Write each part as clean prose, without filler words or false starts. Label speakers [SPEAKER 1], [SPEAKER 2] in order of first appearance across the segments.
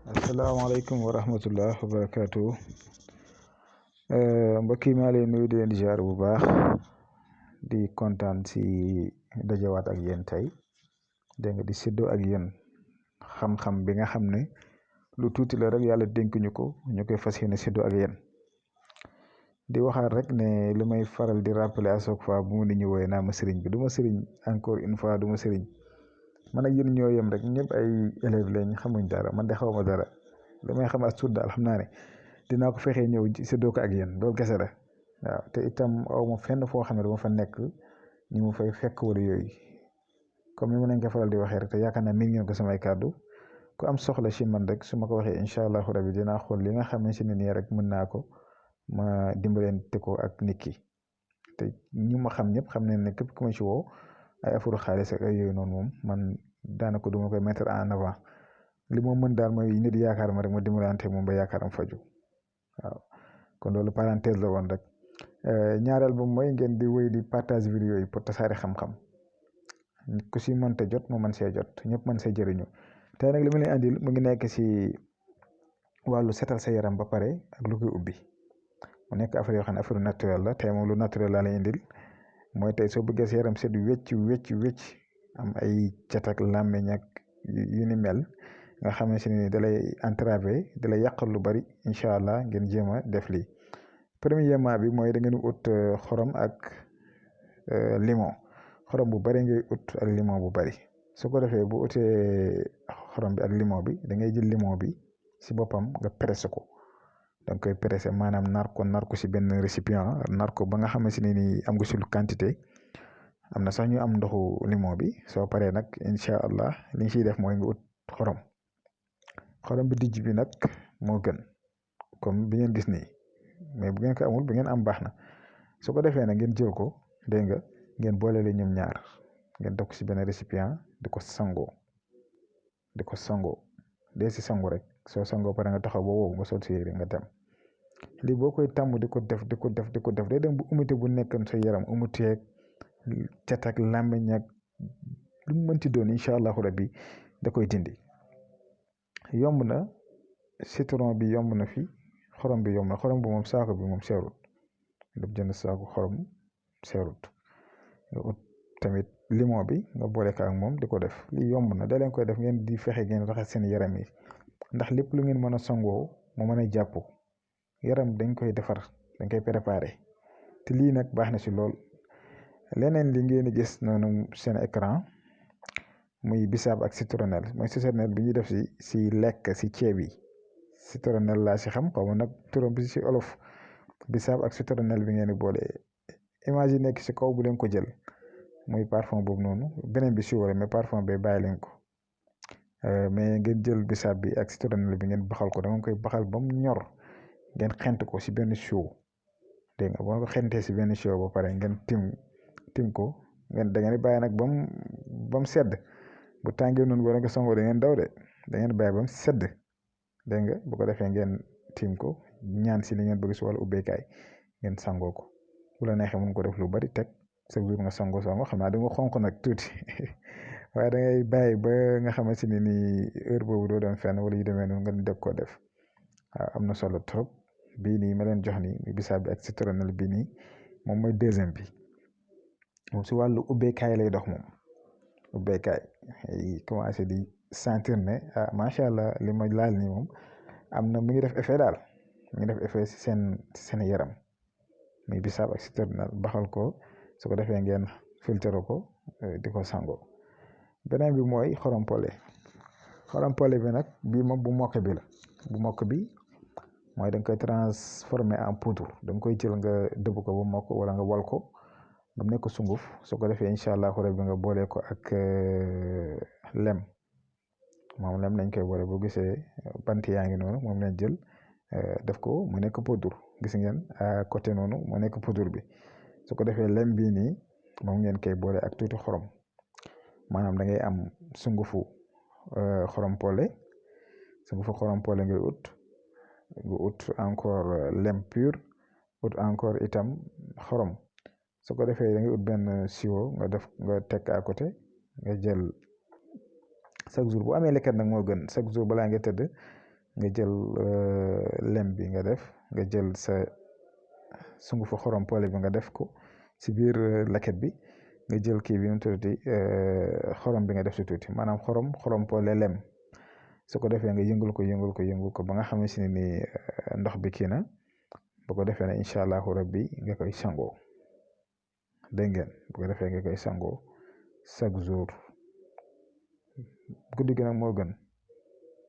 [SPEAKER 1] asalaamaaleykum wa rahmatullah wa barakaatu mbokk yi maa leen nuyu di leen ziar bu baax di kontaan si dajawaat ak yéen tey dégg nga di séddoo ak yéen xam-xam bi nga xam ne lu tuuti la rek yàlla dénk ñu ko ñu koy fas yéene séddoo ak yéen di waxaat rek ne li may faral di rappeler à chaque fois bu mu nit ñi wooye naa ma sëriñ bi du ma sëriñ encore une fois du ma sëriñ man ak yéen ñoo yem rek ñëpp ay élèves lañ xamuñ dara man de xaw ma dara li may xam as tuut daal xam naa ne dinaa ko fexee ñëw séddoo ko ak yéen loolu kese la waaw te itam aw ma fenn foo xam ne dama fa nekk ñu mu fay fekk wala yooyu comme ni ma leen ko faral di waxee rek te yaakaar naa mi ngeen ko samay kàddu ku am soxla si man rek su ma ko waxee incha allahu rabi dinaa xool li nga xamante ne nii rek mën naa ko ma dimbalante ko ak nit ki te ñu ma xam ñëpp xam nañ ne képp ku ma ci woo ay affaire xaalis ak ay yooyu noonu moom man daanaka du ma koy mettre en avant li ma mën daal mooy nit yaakaar ma rek ma dimbalante moom ba yaakaaram faju waaw kon loolu parenthèse la woon rek ñaareel ba mooy ngeen di wéy di partage vidéo yi pour tasaare xam-xam ku si mënta jot mu mën see jot ñëpp mën see jëriñu tey nag li ma leen andil mu ngi nekk si wàllu setal sa yaram ba pare ak lu koy ubbi mu nekk affaire yoo xam ne affaire naturel la tey moom lu naturel laa lay indil mooy tey soo bëggee sa yaram set wecc am ay cat ak làmmiñ ak yu ni mel nga xamante ne ni dalay entravé dalay yàqal lu bari incha allah ngeen jéem a def lii premièrement bi mooy da ngeen ut xorom ak limon xorom bu bari ngay ut ak limon bu bari su ko defee bu utee xorom bi ak limon bi da ngay jël limon bi si boppam nga pressé ko da nga koy pressé maanaam nar ko si benn récipient nar ko ba nga xamante ne ni am nga si lu quantité am na sax ñu am ndoxu limon bi soo paree nag incha allah li ñu siy def mooy nga ut xorom bi dijj bi nag moo gën comme bi ngeen gis nii mais bu ngeen ko amul bu ngeen am baax na su ko defee nag ngeen jël ko dégg nga ngeen boole leen ñoom ñaar ngeen def ko si benn récipient di ko sangoo dee si sangu rek soo sangoo pare nga taxaw ba wow nga sol si yére nga dem lii boo koy tàmm di ko def day dem bu umité bu nekkoon sa yaram umité cat ak làmmiñ ak lu mu mënti doon incha allahu rabbi da koy dindi yomb na citron bi yomb na fi xorom bi yomb na xorom bi moom saako bi moom seerut nga jënd saako xorom seerut nga ut tamit limon bi nga boole ko ak moom di ko def lii yomb na da leen koy def ngeen di fexe ngeen raxas seen yaram yi ndax lépp lu ngeen mën a sangoo mu mën a jàpp yaram dañ koy defar dañ koy préparer te lii nag baax na si lool leneen li ngeen di gis noonu seen écran muy bisaab ak citronnelle mooy citronnelle bi ñuy def si lekk si ceeb yi citronnelle laa si xam xaw ma nag turam bi si olof bisaab ak citronnelle bi ngeen di boole image yi nekk si kaw bu leen ko jël muy parfum boobu noonu beneen bi si wala mais parfum bi bàyyi leen ko mais ngeen jël bisaab bi ak citronnelle bi ngeen baxal ko da nga koy baxal ba mu ñor ngeen xent ko si benn siwo dégg nga boo ko xentee si benn siwo ba pare ngeen tim ko ngeen da ngeen bàyyi nag ba mu sedd bu tàngee noonu boo leen ko sangoo da ngeen daw de da ngeen bàyyi ba mu sedd dégg nga bu ko defee ngeen tim ko ñaan si li ngeen bëgg si wàllu ubbeekaay ngeen sangoo ko bu la neexee mun ko def lu bari teg chaque jour nga sangoo xam naa da nga xonq nag tuuti waaye da ngay bàyyi ba nga xamante ne ni heure boobu doo dem fenn wala yu demee noonu nga def ko def waaw am na solo trop bii nii ma leen jox nii bisaab bi ak citronnelle bii nii moom mooy deuxième bi moom si wàllu ubbeekaay lay dox moom ubbeekaay commencé di sentir ne macha allah li ma laal nii moom am na mu ngi def effet daal mu ngi def effet si seen yaram muy bisaab ak citronnelle baxal ko su ko defee ngeen filtre ko di ko sangoo beneen bi mooy xorompole bi nag bii moom bu mokk bi la bu mokk bi mooy da nga koy transformer en poudre da nga koy jël nga dëbb ko ba mokk wala nga wal ko ba mu nekk sunguf su ko defee incha allahu rabbi nga boole ko ak lem moom lem lañ koy boole boo gisee bant yaa ngi noonu moom lañ jël def ko mu nekk poudre gis ngeen à côté noonu mu nekk poudre bi su ko defee lem bii nii moom ngeen koy boole ak tuuti xorom maanaam da ngay am sungufu xorompole ngay ut nga ut encore lem pur ut encore itam xorom su ko defee da ngay ut benn siwo nga teg à côté nga jël chaque jour bu amee leket nag moo gën chaque jour balaa nga tëdd nga jël lem bi nga def nga jël sa sungufu xorom poole bi nga def ko si biir laket bi nga jël kii bi mu tuddati xorom bi nga def si tuuti maanaam xorom poole lem su ko defee nga yëngul ko ba nga xamante ne ni ndox bi kii na bu ko defee ne incha allahu rabbi nga koy sangoo dégg ngeen bu ko defee nga koy sangoo chaque jour guddi gi nag moo gën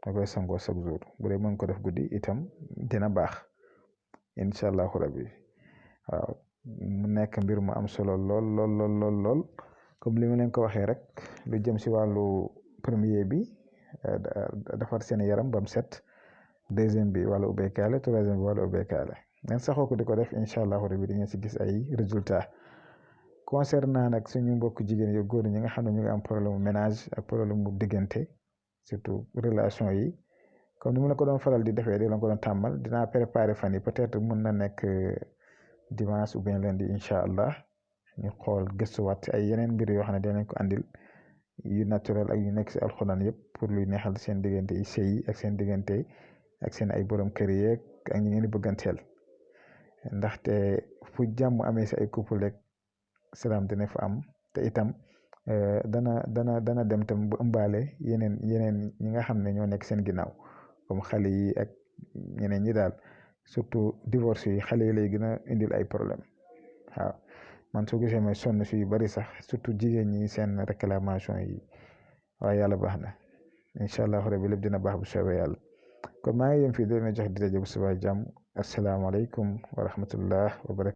[SPEAKER 1] nga koy sangoo chaque jour bu dee mën ko def guddi itam dina baax incha allahu rabbi waaw mu nekk mbir mu am solo lool comme li ma leen ko waxee rek lu jëm si wàllu premier bi defar seen yaram bam set deuxième bi wàllu ubbeekaale troisième bi wàllu ubbeekaale ngeen saxoo ko di ko def incha allahu rabbi di ngeen si gis ay résultats concernant nag suñu mbokk jigéen yu góor ñi nga xam ne ñu ngi am problème ménage ak problème mu diggante surtout relation yi comme ni ma la ko doon faral di defee di la ko doon tàmmal dinaa préparer fan yi peut-être mën na nekk dimanche ou bien lundi incha allah ñu xool gëstuwaat ay yeneen mbir yoo xam ne dinañ ko andil yu naturel ak yu nekk si alxuraan yëpp pour luy neexal seen diggante yi sëy ak seen diggante ak seen ay borom kër yeeg ak ñi ngeen di bëgganteel ndaxte fu jàmm amee si ay couple rek salaam dina fa am te itam dana dem tam bu ëmbaale yeneen ñi nga xam ne ñoo nekk seen ginnaaw comme xale yi ak ñeneen ñi daal surtout divorce yi xale yi lay gën a indil ay problème waaw man soo gisee may sonn si yu bari sax surtout jigéen ñi seen réclamation yi waaye yàlla baax na incha allahu rabbi lépp dina baax bu soobee yàlla kon maa ngi yem fii di leen jox di daje bu subaa jàmm asalaamaaleykum wa rahmatullah wa barakatuh